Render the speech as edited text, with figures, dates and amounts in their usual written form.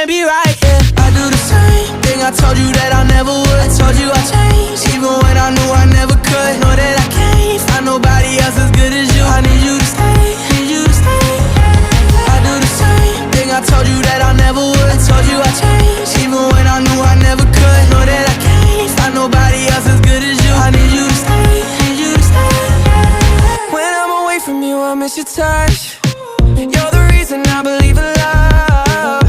can't be right, yeah. I do the same thing I told you that I never would. I told you I changed, even when I knew I never could. Know that I can't find nobody else as good as you. I need you to stay, need you to stay. I do the same thing I told you that I never would. I told you I changed, even when I knew I never could. Know that I can't find nobody else as good as you. I need you to stay, need you to stay. When I'm away from you, I miss your touch.